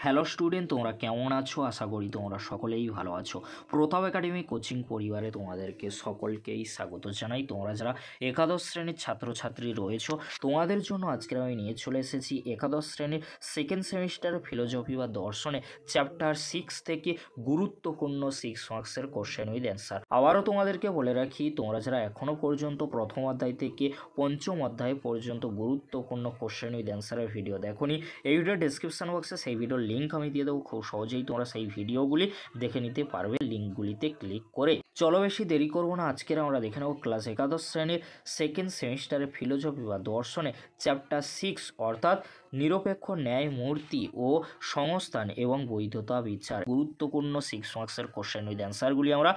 Hello student, তোমরা কেমন আছো? আশা করি তোমরা সকলেই ভালো আছো। প্রতাপ একাডেমি কোচিং পরিবারে তোমাদেরকে সকলকেই স্বাগত জানাই। তোমরা যারা একাদশ শ্রেণীর ছাত্রছাত্রী রয়েছো, তোমাদের জন্য আজকের আমি নিয়ে চলে এসেছি একাদশ শ্রেণীর সেকেন্ড সেমিস্টার ফিলোসফি বা দর্শনে চ্যাপ্টার 6 থেকে গুরুত্বপূর্ণ 6 মার্কসের কোশ্চেন উইথ অ্যান্সার। আবারও তোমাদেরকে বলে রাখি, তোমরা যারা এখনও পর্যন্ত প্রথম অধ্যায় থেকে পঞ্চম অধ্যায় পর্যন্ত গুরুত্বপূর্ণ কোশ্চেন উইথ অ্যান্সারের ভিডিও দেখোনি, এই ভিডিও ডেসক্রিপশন বক্সে সেই ভিডিওর লিঙ্ক আমি দিয়ে দেবো। খুব সহজেই তোমরা সেই ভিডিওগুলি দেখে নিতে পারবে লিঙ্কগুলিতে ক্লিক করে। চলো বেশি দেরি করবো না, আজকের আমরা দেখে নেব ক্লাস একাদশ শ্রেণীর সেকেন্ড সেমিস্টারে ফিলোসফি বা দর্শনে চ্যাপ্টার 6 অর্থাৎ নিরপেক্ষ ন্যায় মূর্তি ও সংস্থান এবং বৈধতা বিচার। গুরুত্বপূর্ণ 6 মার্কসের কোশ্চেন উইথ অ্যান্সারগুলি আমরা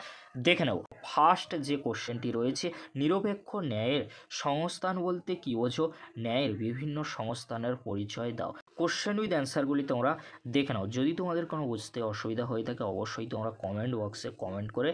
দেখে নেব। ফার্স্ট যে কোশ্চেনটি রয়েছে, নিরপেক্ষ ন্যায়ের সংস্থান বলতে কী বোঝো? ন্যায়ের বিভিন্ন সংস্থানের পরিচয় দাও। কোশ্চেন উইথ অ্যান্সারগুলি তোমরা দেখে নাও। যদি তোমাদের কোনো বুঝতে অসুবিধা হয়ে থাকে অবশ্যই তোমরা কমেন্ট বক্সে কমেন্ট করে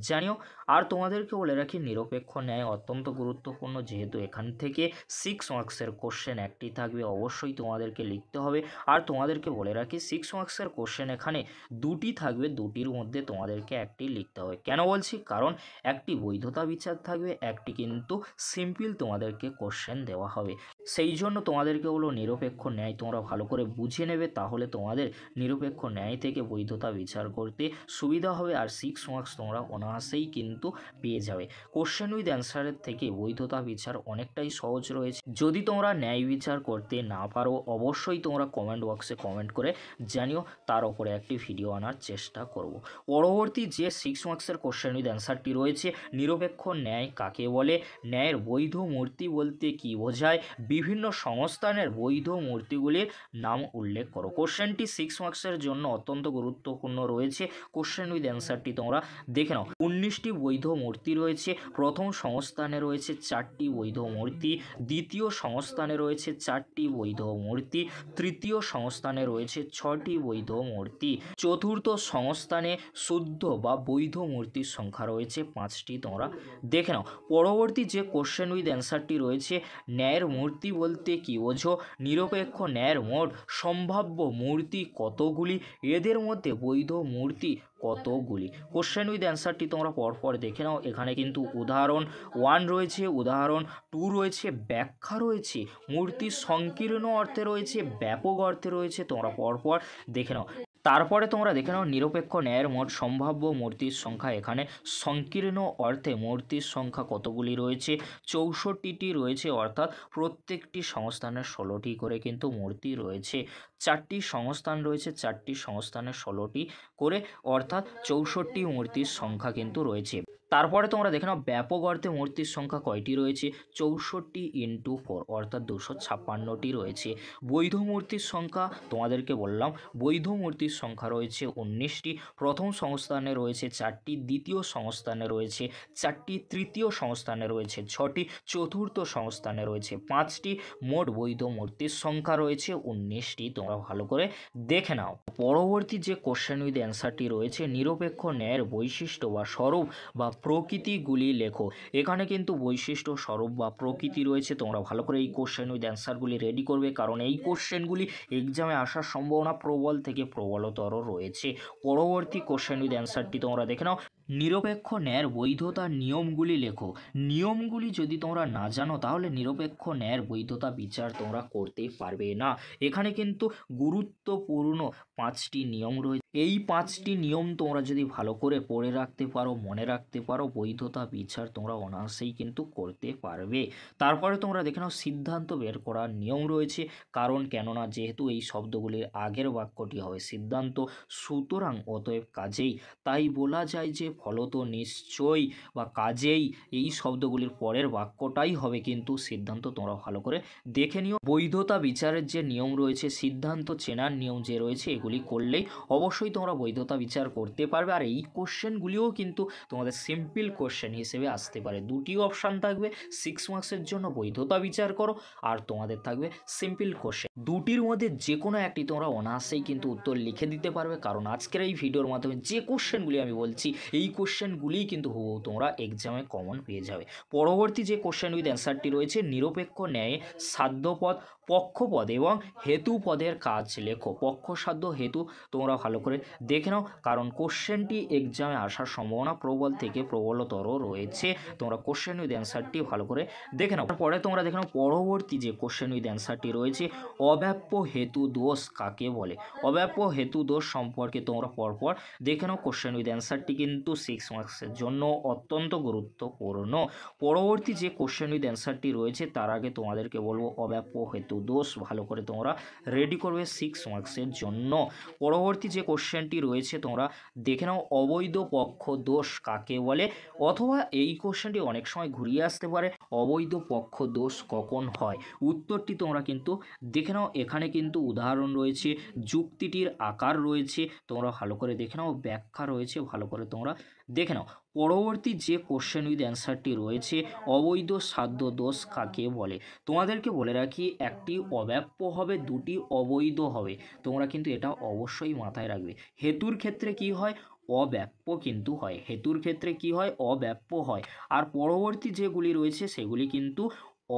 জানিও। আর তোমাদেরকে বলে রাখি, নিরপেক্ষ ন্যায় অত্যন্ত গুরুত্বপূর্ণ, যেহেতু এখান থেকে 6 মার্কসের কোশ্চেন একটি থাকবে, অবশ্যই তোমাদেরকে লিখতে হবে। আর তোমাদেরকে বলে রাখি, 6 মার্কসের কোশ্চেন এখানে দুটি থাকবে, দুটির মধ্যে তোমাদেরকে একটি লিখতে হবে। কেন বলছি? কারণ একটি বৈধতা বিচার থাকবে, একটি কিন্তু সিম্পল তোমাদেরকে কোশ্চেন দেওয়া হবে। সেই জন্য তোমাদেরকে বলো, নিরপেক্ষ ন্যায় তোমরা ভালো করে বুঝে নেবে, তাহলে তোমাদের নিরপেক্ষ ন্যায় থেকে বৈধতা বিচার করতে সুবিধা হবে। আর 6 মার্কস তোমরা অনায়াসেই কিন্তু পেয়ে যাবে। কোশ্চেন উইথ অ্যান্সারের থেকে বৈধতা বিচার অনেকটাই সহজ রয়েছে। যদি তোমরা ন্যায় বিচার করতে না পারো অবশ্যই তোমরা কমেন্ট বক্সে কমেন্ট করে জানিও, তার উপরে একটি ভিডিও আনার চেষ্টা করব। পরবর্তী যে 6 মার্কসের কোশ্চেন উইথ অ্যান্সারটি রয়েছে, নিরপেক্ষ ন্যায় কাকে বলে? ন্যায়ের বৈধ মূর্তি বলতে কী বোঝায়? বিভিন্ন সংস্থানের বৈধ মূর্তিগুলির নাম উল্লেখ করো। কোশ্চেনটি 6 মার্কসের জন্য অত্যন্ত গুরুত্বপূর্ণ রয়েছে। কোশ্চেন উইথ অ্যান্সারটি তোমরা দেখে নাও। 19টি বৈধ মূর্তি রয়েছে। প্রথম সংস্থানে রয়েছে 4টি বৈধ মূর্তি, দ্বিতীয় সংস্থানে রয়েছে 4টি বৈধ মূর্তি, তৃতীয় সংস্থানে রয়েছে 6টি বৈধ মূর্তি, চতুর্থ সংস্থানে শুদ্ধ বা বৈধ মূর্তির সংখ্যা রয়েছে 5টি। তোমরা দেখে নাও। পরবর্তী যে কোশ্চেন উইথ অ্যান্সারটি রয়েছে, ন্যায়ের মূর্তি বলতে কী বোঝো? নিরপেক্ষ ন্যায়ের মোট সম্ভাব্য মূর্তি কতগুলি? এদের মধ্যে বৈধ মূর্তি কতগুলি? কোশ্চেন উইথ অ্যান্সারটি তোমরা পরপর দেখে নাও। এখানে কিন্তু উদাহরণ 1 রয়েছে, উদাহরণ 2 রয়েছে, ব্যাখ্যা রয়েছে, মূর্তি সংকীর্ণ অর্থে রয়েছে, ব্যাপক অর্থে রয়েছে। তোমরা পরপর দেখে নাও। তারপরে তোমরা দেখে নাও, নিরপেক্ষ ন্যায়ের মোট সম্ভাব্য মূর্তির সংখ্যা। এখানে সংকীর্ণ অর্থে মূর্তির সংখ্যা কতগুলি রয়েছে? 64টি রয়েছে, অর্থাৎ প্রত্যেকটি সংস্থানের 16টি করে কিন্তু মূর্তি রয়েছে। 4টি সংস্থান রয়েছে, 4টি সংস্থানের 16টি করে, অর্থাৎ 64টি মূর্তির সংখ্যা কিন্তু রয়েছে। তারপরে তোমরা দেখে নাও, ব্যাপক অর্থে মূর্তির সংখ্যা কয়টি রয়েছে? 64 × 4 অর্থাৎ 256টি রয়েছে। বৈধ মূর্তির সংখ্যা তোমাদেরকে বললাম, বৈধ মূর্তির সংখ্যা রয়েছে 19টি। প্রথম সংস্থানে রয়েছে 4টি, দ্বিতীয় সংস্থানে রয়েছে 4টি, তৃতীয় সংস্থানে রয়েছে 6টি, চতুর্থ সংস্থানে রয়েছে 5টি। মোট বৈধ মূর্তির সংখ্যা রয়েছে 19টি। তোমরা ভালো করে দেখে নাও। পরবর্তী যে কোশ্চেন উইথ অ্যান্সারটি রয়েছে, নিরপেক্ষ ন্যায়ের বৈশিষ্ট্য বা স্বরূপ বা প্রকৃতিগুলি লেখো। এখানে কিন্তু বৈশিষ্ট্য, স্বরূপ বা প্রকৃতি রয়েছে। তোমরা ভালো করে এই কোশ্চেন উইথ অ্যান্সারগুলি রেডি করবে, কারণ এই কোশ্চেনগুলি এক্সামে আসার সম্ভাবনা প্রবল থেকে প্রবলতর রয়েছে। পরবর্তী কোশ্চেন উইথ অ্যান্সারটি তোমরা দেখে নাও। নিরপেক্ষ ন্যায়ের বৈধতার নিয়মগুলি লেখো। নিয়মগুলি যদি তোমরা না জানো তাহলে নিরপেক্ষ ন্যায়ের বৈধতা বিচার তোমরা করতে পারবে না। এখানে কিন্তু গুরুত্বপূর্ণ 5টি নিয়ম রয়েছে। এই 5টি নিয়ম তোমরা যদি ভালো করে পড়ে রাখতে পারো, মনে রাখতে পারো, বৈধতা বিচার তোমরা অনায়াসেই কিন্তু করতে পারবে। তারপরে তোমরা দেখে নাও, সিদ্ধান্ত বের করার নিয়ম রয়েছে। কারণ কেননা যেহেতু এই শব্দগুলির আগের বাক্যটি হবে সিদ্ধান্ত, সুতরাং অতএব কাজেই, তাই বলা যায় যে ফলত নিশ্চয়ই বা কাজেই, এই শব্দগুলির পরের বাক্যটাই হবে কিন্তু সিদ্ধান্ত। তোমরা ভালো করে দেখে নিও। বৈধতা বিচারের যে নিয়ম রয়েছে, সিদ্ধান্ত চেনার নিয়ম যে রয়েছে, এগুলি করলেই অবশ্যই তোমরা বৈধতা বিচার করতে পারবে। আর এই কোশ্চেনগুলিও কিন্তু তোমাদের সিম্পল কোশ্চেন হিসেবে আসতে পারে। দুটি অপশান থাকবে, 6 মার্কসের জন্য বৈধতা বিচার করো, আর তোমাদের থাকবে সিম্পল কোশ্চেন। দুটির মধ্যে যে কোনো একটি তোমরা অনায়াসেই কিন্তু উত্তর লিখে দিতে পারবে, কারণ আজকের এই ভিডিওর মাধ্যমে যে কোশ্চেনগুলি আমি বলছি এই কোশ্চেনগুলিই কিন্তু হুবহু তোমরা এক্সামে কমন পেয়ে যাবে। পরবর্তী যে কোশ্চেন উইথ অ্যান্সারটি রয়েছে, নিরপেক্ষ ন্যায়ে সাধ্যপথ পক্ষপদ এবং হেতু পদের কাজ লেখো। পক্ষসাধ্য হেতু তোমরা ভালো করে দেখে নাও, কারণ কোশ্চেনটি এক্সামে আসার সম্ভাবনা প্রবল থেকে প্রবলতর রয়েছে। তোমরা কোশ্চেন উইথ অ্যান্সারটি ভালো করে দেখে নাও। তারপরে তোমরা দেখে নাও পরবর্তী যে কোশ্চেন উইথ অ্যান্সারটি রয়েছে, অব্যাপ্য হেতু দোষ কাকে বলে। অব্যাপ্য হেতু দোষ সম্পর্কে তোমরা পরপর দেখে নাও। কোশ্চেন উইথ অ্যান্সারটি কিন্তু 6 মার্কসের জন্য অত্যন্ত গুরুত্বপূর্ণ। পরবর্তী যে কোশ্চেন উইথ অ্যান্সারটি রয়েছে তার আগে তোমাদেরকে বলবো অব্যাপ্য হেতু দোষ ভালো করে তোমরা রেডি করবে 6 মার্কসের জন্য। পরবর্তী যে কোশ্চেনটি রয়েছে তোমরা দেখে নাও, অবৈধ পক্ষ দোষ কাকে বলে, অথবা এই কোশ্চেনটি অনেক সময় ঘুরিয়ে আসতে পারে, অবৈধ পক্ষ দোষ কখন হয়। উত্তরটি তোমরা কিন্তু দেখে নাও, এখানে কিন্তু উদাহরণ রয়েছে, যুক্তিটির আকার রয়েছে, তোমরা ভালো করে দেখে নাও, ব্যাখ্যা রয়েছে, ভালো করে তোমরা দেখে নাও। পরবর্তী যে কোশ্চেন উইথ অ্যান্সারটি রয়েছে, অবৈধ সাধ্য দোষ কাকে বলে। তোমাদেরকে বলে রাখি, একটি অব্যাপ্য হবে, দুটি অবৈধ হবে, তোমরা কিন্তু এটা অবশ্যই মাথায় রাখবে। হেতুর ক্ষেত্রে কি হয়, অব্যাপ্য কিন্তু হয়, হেতুর ক্ষেত্রে কি হয়, অব্যাপ্য হয়। আর পরবর্তী যেগুলি রয়েছে সেগুলি কিন্তু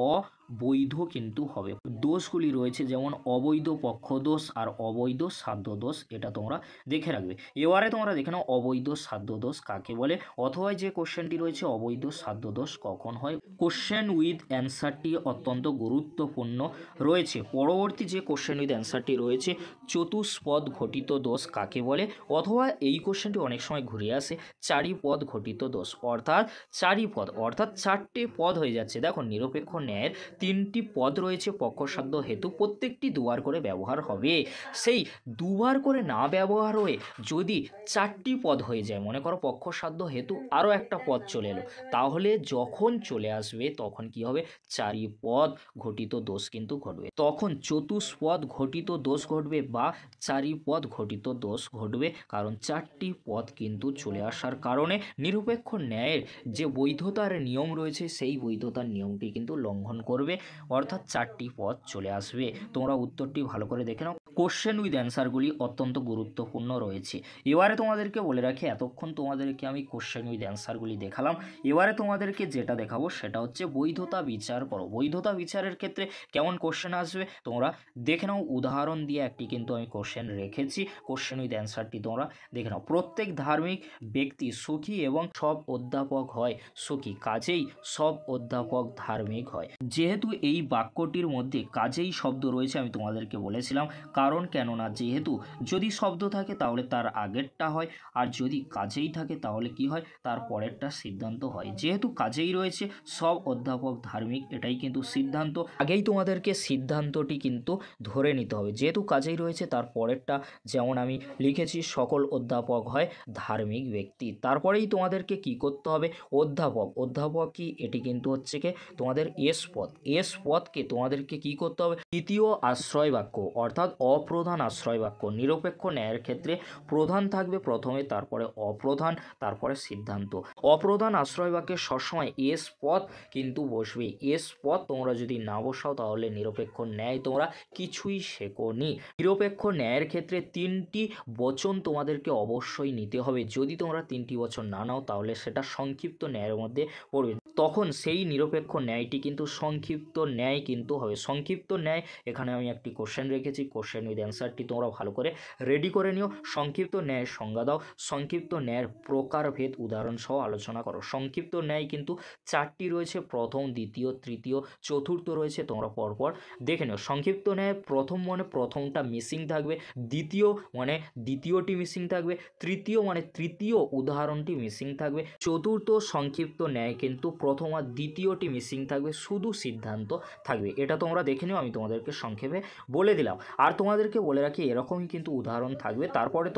অবৈধ কিন্তু হবে। দোষগুলি রয়েছে যেমন অবৈধ পক্ষ দোষ আর অবৈধ সাধ্য দোষ, এটা তোমরা দেখে রাখবে। এবারে তোমরা দেখে নাও অবৈধ সাধ্য দোষ কাকে বলে, অথবা যে কোশ্চেনটি রয়েছে অবৈধ সাধ্য দোষ কখন হয়। কোশ্চেন উইথ অ্যান্সারটি অত্যন্ত গুরুত্বপূর্ণ রয়েছে। পরবর্তী যে কোশ্চেন উইথ অ্যান্সারটি রয়েছে, চতুষ্পদ ঘটিত দোষ কাকে বলে, অথবা এই কোশ্চেনটি অনেক সময় ঘুরে আসে, চারিপদ ঘটিত দোষ। অর্থাৎ চারিপদ অর্থাৎ 4টে পদ হয়ে যাচ্ছে। দেখো, নিরপেক্ষ ন্যায়ের 3টি পদ রয়েছে, পক্ষসাধ্য হেতু প্রত্যেকটি দুবার করে ব্যবহার হবে। সেই দুবার করে না ব্যবহার হয়ে যদি 4টি পদ হয়ে যায়, মনে করো পক্ষসাধ্য হেতু আরও একটা পদ চলে এলো, তাহলে যখন চলে আসবে তখন কি হবে, চারিপদ ঘটিত দোষ কিন্তু ঘটবে, তখন চতুষ্পদ ঘটিত দোষ ঘটবে বা চারিপদ ঘটিত দোষ ঘটবে। কারণ 4টি পদ কিন্তু চলে আসার কারণে নিরপেক্ষ ন্যায়ের যে বৈধতার নিয়ম রয়েছে সেই বৈধতার নিয়মটি কিন্তু লঙ্ঘন করবে, অর্থাৎ 4টি পদ চলে আসবে। তোমরা উত্তরটি ভালো করে দেখে নাও। কোশ্চেন উইথ অ্যান্সারগুলি অত্যন্ত গুরুত্বপূর্ণ রয়েছে। এবারে তোমাদেরকে বলে রাখি, এতক্ষণ তোমাদেরকে আমি কোশ্চেন উইথ অ্যান্সারগুলি দেখালাম, এবারে তোমাদেরকে যেটা দেখাবো সেটা হচ্ছে বৈধতা বিচার করো। বৈধতা বিচারের ক্ষেত্রে কেমন কোশ্চেন আসবে তোমরা দেখে নাও। উদাহরণ দিয়ে একটি কিন্তু আমি কোশ্চেন রেখেছি, কোশ্চেন উইথ অ্যান্সারটি তোমরা দেখে নাও। প্রত্যেক ধার্মিক ব্যক্তি সুখী এবং সব অধ্যাপক হয় সুখী, কাজেই সব অধ্যাপক ধার্মিক হয়। যেহেতু এই বাক্যটির মধ্যে কাজেই শব্দ রয়েছে, আমি তোমাদেরকে বলেছিলাম কারণ, কেননা যেহেতু যদি শব্দ থাকে তাহলে তার আগেরটা হয়, আর যদি কাজেই থাকে তাহলে কি হয়, তার পরেরটা সিদ্ধান্ত হয়। যেহেতু কাজেই রয়েছে সব অধ্যাপক ধার্মিক, এটাই কিন্তু সিদ্ধান্ত। আগেই তোমাদেরকে সিদ্ধান্তটি কিন্তু ধরে নিতে হবে। যেহেতু কাজেই রয়েছে তার পরেরটা, যেমন আমি লিখেছি, সকল অধ্যাপক হয় ধার্মিক ব্যক্তি। তারপরেই তোমাদেরকে কি করতে হবে, অধ্যাপক, অধ্যাপক কি, এটি কিন্তু হচ্ছে কি তোমাদের এস পদ, এস পদকে তোমাদেরকে কি করতে হবে, তৃতীয় আশ্রয় বাক্য অর্থাৎ অপ্রধান আশ্রয় বাক্য। নিরপেক্ষ ন্যায়ের ক্ষেত্রে প্রধান থাকবে প্রথমে, তারপরে অপ্রধান, তারপরে সিদ্ধান্ত। অপ্রধান আশ্রয় বাক্যে সবসময় এস পদ কিন্তু বসবে। এস পদ তোমরা যদি না বসাও তাহলে নিরপেক্ষ ন্যায় তোমরা কিছুই শেখোনি। নিরপেক্ষ ন্যায়ের ক্ষেত্রে 3টি বচন তোমাদেরকে অবশ্যই নিতে হবে। যদি তোমরা 3টি বচন না নাও তাহলে সেটা সংক্ষিপ্ত ন্যায়ের মধ্যে পড়বে, তখন সেই নিরপেক্ষ ন্যায়টি কিন্তু সংক্ষিপ্ত ন্যায় কিন্তু হবে। সংক্ষিপ্ত ন্যায়, এখানে আমি একটি কোশ্চেন রেখেছি, কোশ্চেন উইথ অ্যান্সারটি তোমরা ভালো করে রেডি করে নিও। সংক্ষিপ্ত ন্যায়ের সংজ্ঞা দাও, সংক্ষিপ্ত ন্যায়ের প্রকারভেদ উদাহরণ সহ আলোচনা করো। সংক্ষিপ্ত ন্যায় কিন্তু 4টি রয়েছে, প্রথম, দ্বিতীয়, তৃতীয়, চতুর্থ রয়েছে, তোমরা পরপর দেখে নিও। সংক্ষিপ্ত ন্যায় প্রথম মানে প্রথমটা মিসিং থাকবে, দ্বিতীয় মানে দ্বিতীয়টি মিসিং থাকবে, তৃতীয় মানে তৃতীয় উদাহরণটি মিসিং থাকবে, চতুর্থ সংক্ষিপ্ত ন্যায় কিন্তু প্রথম আর দ্বিতীয়টি মিসিং থাকবে, শুধু সিদ্ধান্ত থাকবে। এটা তোমরা দেখে নিও, আমি তোমাদেরকে সংক্ষেপে বলে দিলাম। আর তোমাদেরকে বলে রাখি, এরকমই কিন্তু উদাহরণ থাকবে। তারপরে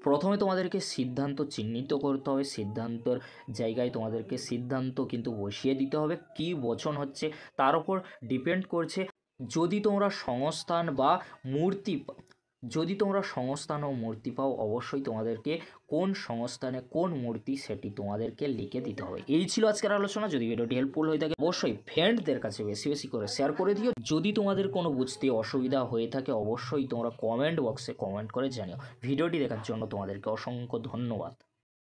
প্রথমে তোমাদেরকে সিদ্ধান্ত চিহ্নিত করতে হবে, সিদ্ধান্তর জায়গায় তোমাদেরকে সিদ্ধান্ত কিন্তু বসিয়ে দিতে হবে। কি বচন হচ্ছে তার উপর ডিপেন্ড করছে। যদি তোমরা সংস্থান বা মূর্তি ও মূর্তি পাও, অবশ্যই তোমাদেরকে কোন সংস্থানে কোন মূর্তি সেটি তোমাদেরকে লিখে দিতে হবে। এই ছিল আজকের আলোচনা। যদি ভিডিওটি হেল্পফুল হয়ে থাকে অবশ্যই ফ্রেন্ডদের কাছে বেশি বেশি করে শেয়ার করে দিও। যদি তোমাদের কোনো বুঝতে অসুবিধা হয়ে থাকে অবশ্যই তোমরা কমেন্ট বক্সে কমেন্ট করে জানিও। ভিডিওটি দেখার জন্য তোমাদেরকে অসংখ্য ধন্যবাদ।